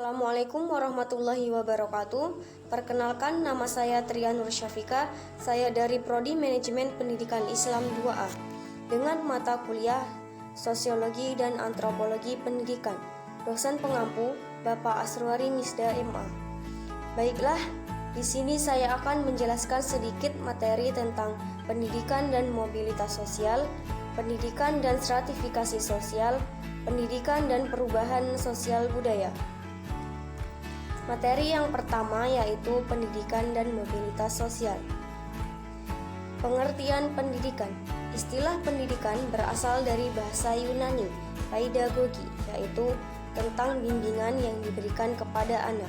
Assalamualaikum warahmatullahi wabarakatuh. Perkenalkan, nama saya Tria Nur Syafika. Saya dari Prodi Manajemen Pendidikan Islam 2A dengan mata kuliah Sosiologi dan Antropologi Pendidikan. Dosen pengampu Bapak Asrwari Misda MA. Baiklah, di sini saya akan menjelaskan sedikit materi tentang pendidikan dan mobilitas sosial, pendidikan dan stratifikasi sosial, pendidikan dan perubahan sosial budaya. Materi yang pertama yaitu pendidikan dan mobilitas sosial. Pengertian pendidikan. Istilah pendidikan berasal dari bahasa Yunani, pedagogi, yaitu tentang bimbingan yang diberikan kepada anak.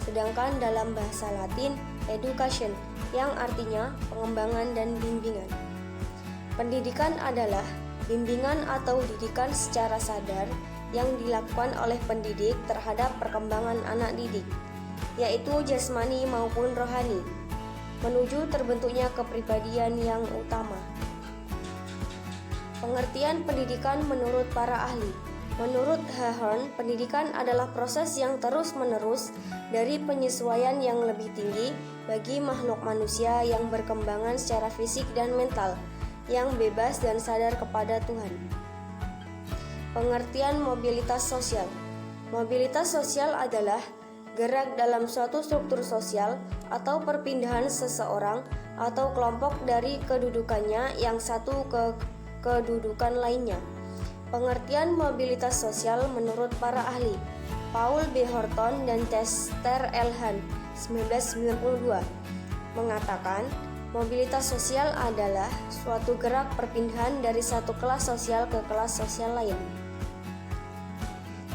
Sedangkan dalam bahasa Latin, education, yang artinya pengembangan dan bimbingan. Pendidikan adalah bimbingan atau didikan secara sadar yang dilakukan oleh pendidik terhadap perkembangan anak didik, yaitu jasmani maupun rohani, menuju terbentuknya kepribadian yang utama. Pengertian pendidikan menurut para ahli. Menurut Ahern, pendidikan adalah proses yang terus-menerus dari penyesuaian yang lebih tinggi bagi makhluk manusia yang berkembangan secara fisik dan mental, yang bebas dan sadar kepada Tuhan. Pengertian mobilitas sosial. Mobilitas sosial adalah gerak dalam suatu struktur sosial atau perpindahan seseorang atau kelompok dari kedudukannya yang satu ke kedudukan lainnya. Pengertian mobilitas sosial menurut para ahli Paul B. Horton dan Chester L. Hunt 1992 mengatakan mobilitas sosial adalah suatu gerak perpindahan dari satu kelas sosial ke kelas sosial lain.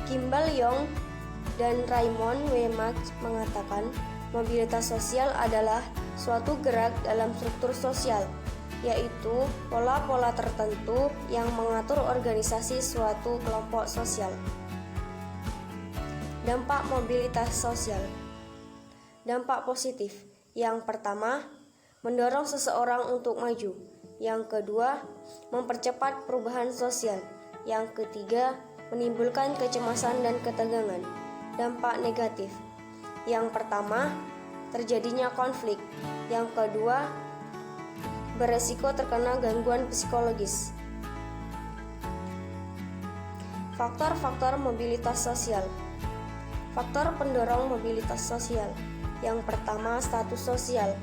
Kimball Young dan Raymond W. Marx mengatakan mobilitas sosial adalah suatu gerak dalam struktur sosial, yaitu pola-pola tertentu yang mengatur organisasi suatu kelompok sosial. Dampak mobilitas sosial. Dampak positif. Yang pertama, mendorong seseorang untuk maju. Yang kedua, mempercepat perubahan sosial. Yang ketiga, menimbulkan kecemasan dan ketegangan. Dampak negatif. Yang pertama, terjadinya konflik. Yang kedua, beresiko terkena gangguan psikologis. Faktor-faktor mobilitas sosial. Faktor pendorong mobilitas sosial. Yang pertama, status sosial.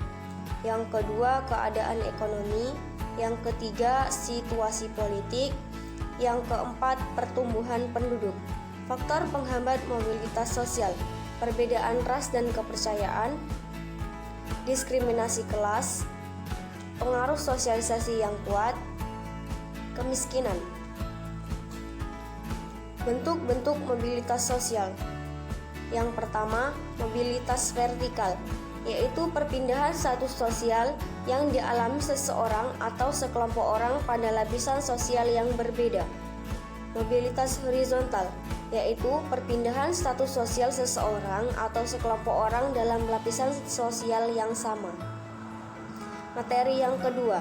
Yang kedua, keadaan ekonomi. Yang ketiga, situasi politik. Yang keempat, pertumbuhan penduduk. Faktor penghambat mobilitas sosial. Perbedaan ras dan kepercayaan. Diskriminasi kelas. Pengaruh sosialisasi yang kuat. Kemiskinan. Bentuk-bentuk mobilitas sosial. Yang pertama, mobilitas vertikal, yaitu perpindahan status sosial yang dialami seseorang atau sekelompok orang pada lapisan sosial yang berbeda. Mobilitas horizontal, yaitu perpindahan status sosial seseorang atau sekelompok orang dalam lapisan sosial yang sama. Materi yang kedua,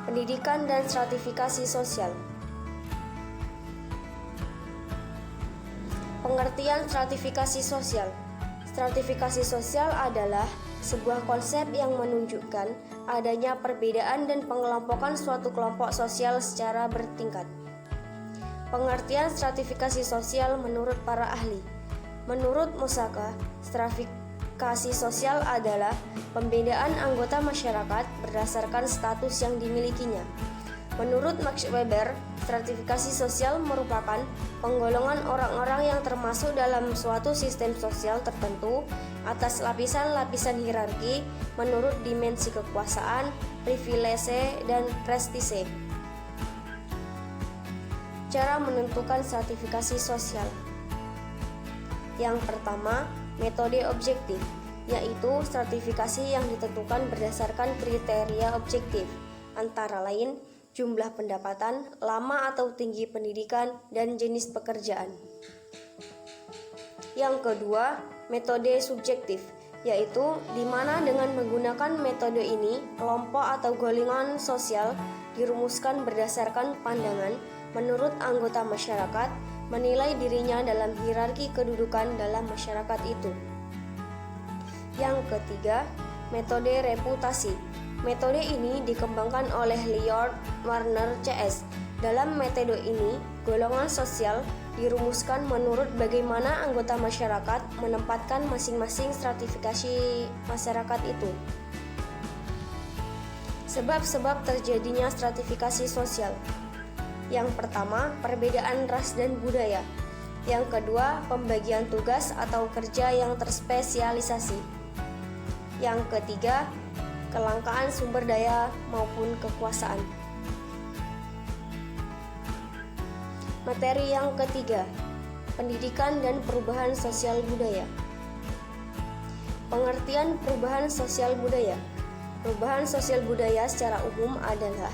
pendidikan dan stratifikasi sosial. Pengertian stratifikasi sosial. Stratifikasi sosial adalah sebuah konsep yang menunjukkan adanya perbedaan dan pengelompokan suatu kelompok sosial secara bertingkat. Pengertian stratifikasi sosial menurut para ahli. Menurut Musaka, stratifikasi sosial adalah pembedaan anggota masyarakat berdasarkan status yang dimilikinya. Menurut Max Weber, stratifikasi sosial merupakan penggolongan orang-orang yang termasuk dalam suatu sistem sosial tertentu atas lapisan-lapisan hierarki menurut dimensi kekuasaan, privilege, dan prestise. Cara menentukan stratifikasi sosial. Yang pertama, metode objektif, yaitu stratifikasi yang ditentukan berdasarkan kriteria objektif, antara lain jumlah pendapatan, lama atau tinggi pendidikan, dan jenis pekerjaan. Yang kedua, metode subjektif, yaitu di mana dengan menggunakan metode ini, kelompok atau golongan sosial dirumuskan berdasarkan pandangan menurut anggota masyarakat menilai dirinya dalam hierarki kedudukan dalam masyarakat itu. Yang ketiga, metode reputasi. Metode ini dikembangkan oleh Leonard Warner CS. Dalam metode ini, golongan sosial dirumuskan menurut bagaimana anggota masyarakat menempatkan masing-masing stratifikasi masyarakat itu. Sebab-sebab terjadinya stratifikasi sosial. Yang pertama, perbedaan ras dan budaya. Yang kedua, pembagian tugas atau kerja yang terspesialisasi. Yang ketiga, kelangkaan sumber daya maupun kekuasaan. Materi yang ketiga, pendidikan dan perubahan sosial budaya. Pengertian perubahan sosial budaya. Perubahan sosial budaya secara umum adalah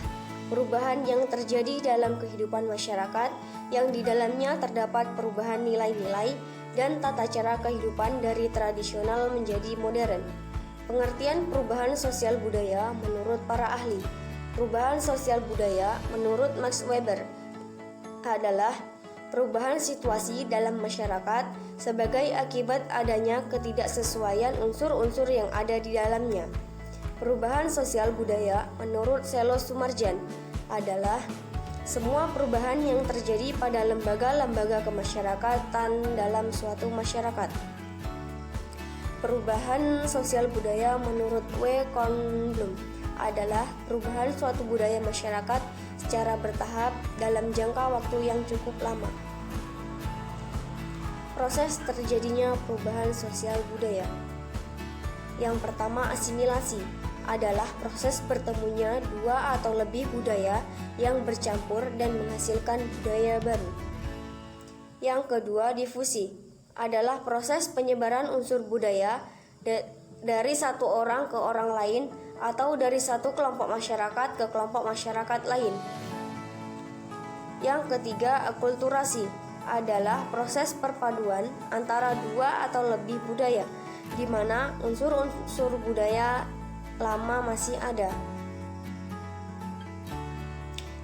perubahan yang terjadi dalam kehidupan masyarakat yang di dalamnya terdapat perubahan nilai-nilai dan tata cara kehidupan dari tradisional menjadi modern. Pengertian perubahan sosial budaya menurut para ahli. Perubahan sosial budaya menurut Max Weber adalah perubahan situasi dalam masyarakat sebagai akibat adanya ketidaksesuaian unsur-unsur yang ada di dalamnya. Perubahan sosial budaya menurut Selo Sumarjan adalah semua perubahan yang terjadi pada lembaga-lembaga kemasyarakatan dalam suatu masyarakat. Perubahan sosial budaya menurut W. Kornblum adalah perubahan suatu budaya masyarakat secara bertahap dalam jangka waktu yang cukup lama. Proses terjadinya perubahan sosial budaya. Yang pertama, asimilasi adalah proses bertemunya dua atau lebih budaya yang bercampur dan menghasilkan budaya baru. Yang kedua, difusi adalah proses penyebaran unsur budaya dari satu orang ke orang lain atau dari satu kelompok masyarakat ke kelompok masyarakat lain. Yang ketiga, akulturasi adalah proses perpaduan antara dua atau lebih budaya, di mana unsur-unsur budaya lama masih ada.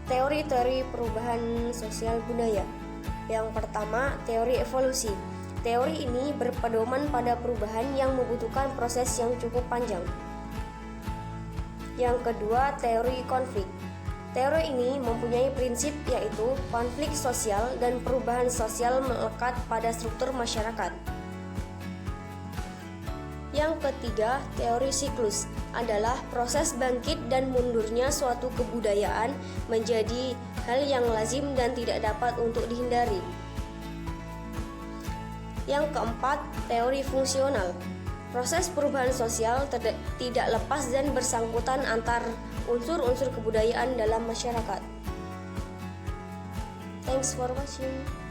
Teori-teori perubahan sosial budaya. Yang pertama, teori evolusi. Teori ini berpedoman pada perubahan yang membutuhkan proses yang cukup panjang. Yang kedua, teori konflik. Teori ini mempunyai prinsip yaitu konflik sosial dan perubahan sosial melekat pada struktur masyarakat. Yang ketiga, teori siklus adalah proses bangkit dan mundurnya suatu kebudayaan menjadi hal yang lazim dan tidak dapat untuk dihindari. Yang keempat, teori fungsional. Proses perubahan sosial tidak lepas dan bersangkutan antar unsur-unsur kebudayaan dalam masyarakat. Thanks for watching.